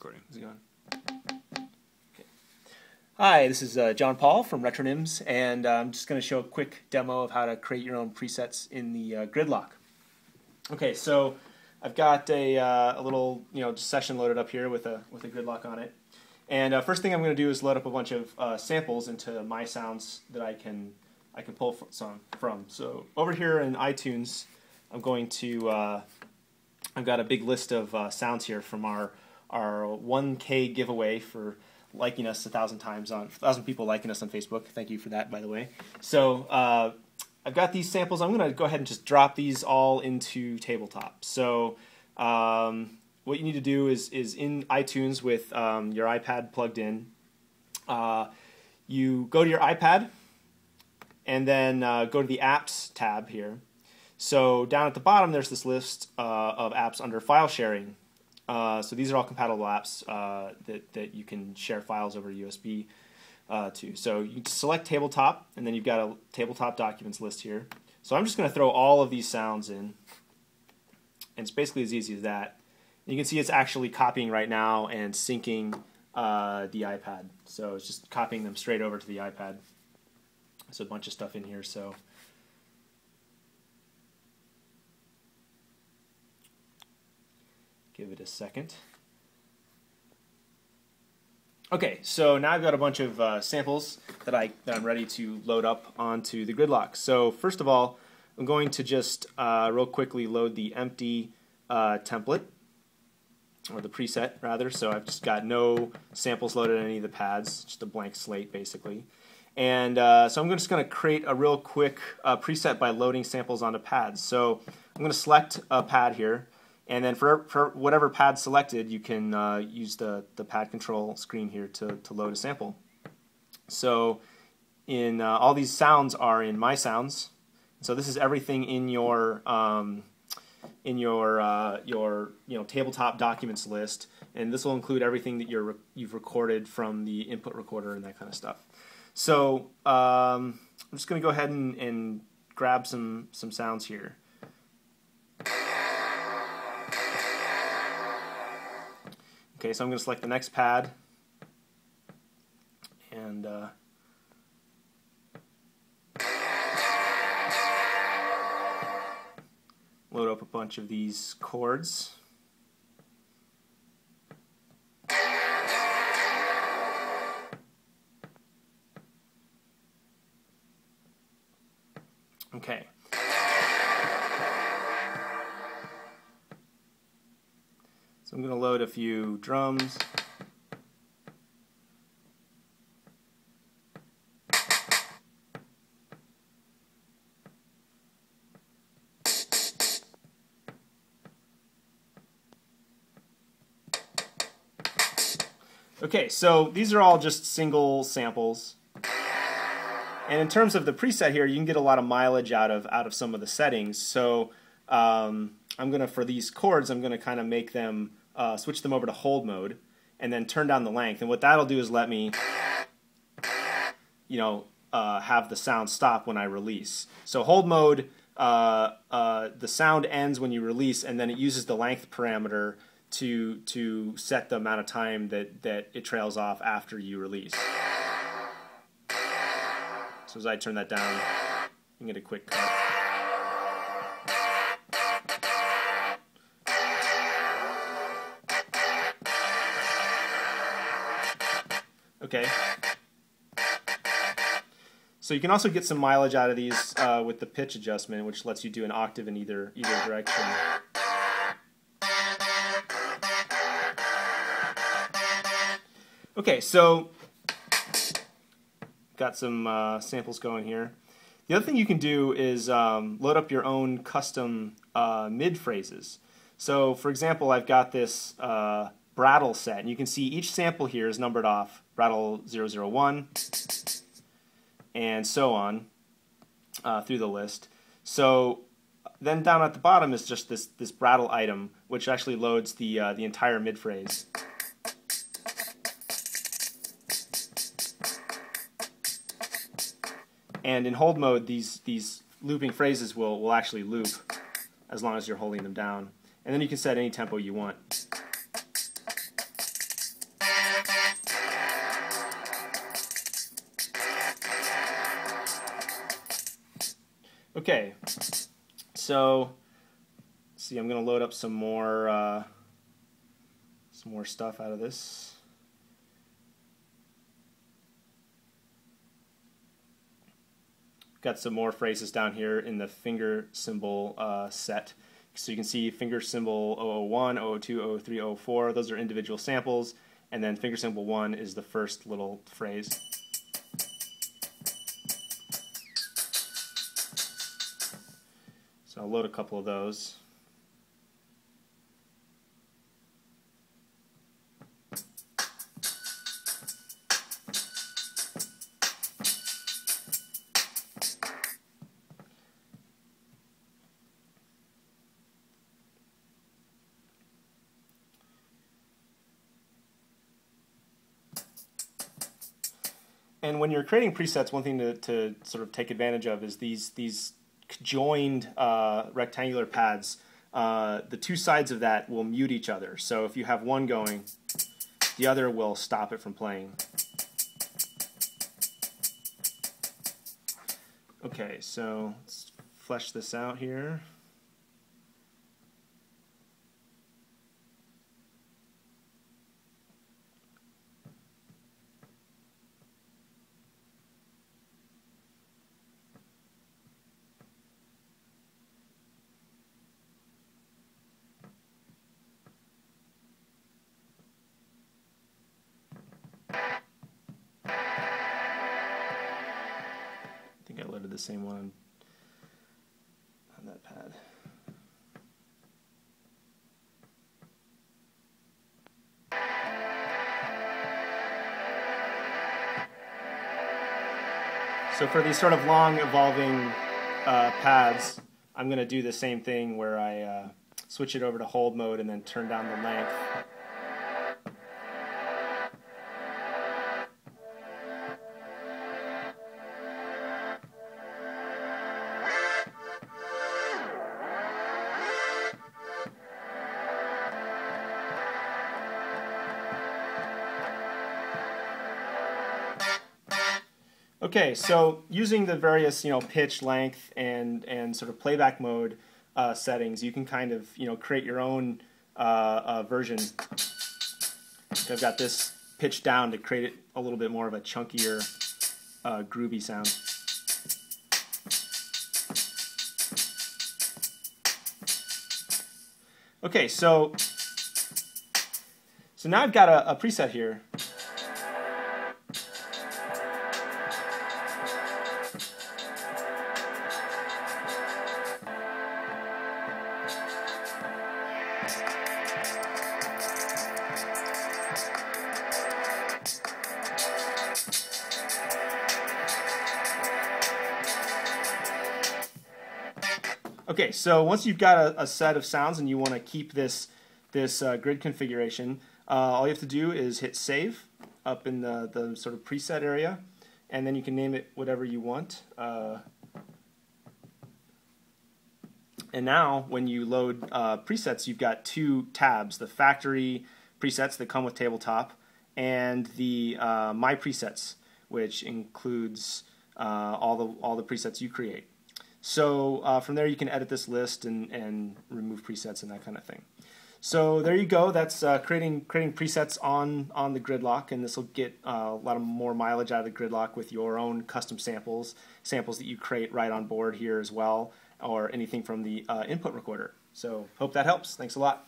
recording. Is it going? Okay. Hi, this is John Paul from Retronyms, and I'm just going to show a quick demo of how to create your own presets in the Gridlok. Okay, so I've got a little session loaded up here with a Gridlok on it, and first thing I'm going to do is load up a bunch of samples into my sounds that I can pull from. So over here in iTunes, I'm going to I've got a big list of sounds here from our 1K giveaway for liking us 1,000 people liking us on Facebook. Thank you for that, by the way. So I've got these samples. I'm going to go ahead and just drop these all into Tabletop. So what you need to do is in iTunes with your iPad plugged in, you go to your iPad and then go to the Apps tab here. So down at the bottom, there's this list of apps under File Sharing. So these are all compatible apps that you can share files over USB to. So you select Tabletop, and then you've got a Tabletop Documents list here. So I'm just going to throw all of these sounds in, and it's basically as easy as that. You can see it's actually copying right now and syncing the iPad. So it's just copying them straight over to the iPad. There's a bunch of stuff in here, so give it a second. Okay, so now I've got a bunch of samples that I'm ready to load up onto the Gridlok. So first of all, I'm going to just real quickly load the empty template, or the preset rather. So I've just got no samples loaded on any of the pads, just a blank slate basically. And so I'm just going to create a real quick preset by loading samples onto pads. So I'm going to select a pad here. And then for whatever pad selected, you can use the pad control screen here to load a sample. So in all these sounds are in My Sounds. So this is everything in your Tabletop Documents list, and this will include everything that you've recorded from the input recorder and that kind of stuff. So I'm just going to go ahead and grab some sounds here. Okay, so I'm going to select the next pad and load up a bunch of these chords. Okay. So I'm going to load a few drums. Okay, so these are all just single samples. And in terms of the preset here, you can get a lot of mileage out of some of the settings. So I'm going to, for these chords, I'm going to kind of make them switch them over to hold mode, and then turn down the length. And what that'll do is let me, have the sound stop when I release. So hold mode, the sound ends when you release, and then it uses the length parameter to set the amount of time that it trails off after you release. So as I turn that down, you can get a quick cut. Okay. So you can also get some mileage out of these with the pitch adjustment, which lets you do an octave in either direction. Okay, so got some samples going here. The other thing you can do is load up your own custom mid phrases. So for example, I've got this Brattle set, and you can see each sample here is numbered off, Brattle 001, and so on through the list. So then down at the bottom is just this Brattle item, which actually loads the entire mid phrase. And in hold mode, these looping phrases will actually loop as long as you're holding them down. And then you can set any tempo you want. Okay, so see, I'm going to load up some more stuff out of this. Got some more phrases down here in the finger symbol set. So you can see finger symbol 001, 002, 003, 004. Those are individual samples. And then finger symbol 1 is the first little phrase. So I'll load a couple of those. And when you're creating presets, one thing to sort of take advantage of is these joined rectangular pads. The two sides of that will mute each other. So if you have one going, the other will stop it from playing. Okay, so let's flesh this out here. I think I loaded the same one on that pad. So for these sort of long evolving pads, I'm going to do the same thing where I switch it over to hold mode and then turn down the length. Okay, so using the various pitch, length, and sort of playback mode settings, you can kind of create your own version. I've got this pitched down to create it a little bit more of a chunkier, groovy sound. Okay, so now I've got a preset here. Okay, so once you've got a set of sounds and you want to keep this grid configuration, all you have to do is hit save up in the sort of preset area, and then you can name it whatever you want. And now when you load presets, you've got two tabs: the factory presets that come with Tabletop and the My Presets, which includes all the presets you create. So from there you can edit this list and remove presets and that kind of thing. So there you go. That's creating presets on the Gridlok, and this will get a lot of more mileage out of the Gridlok with your own custom samples that you create right on board here as well, or anything from the input recorder. So hope that helps. Thanks a lot.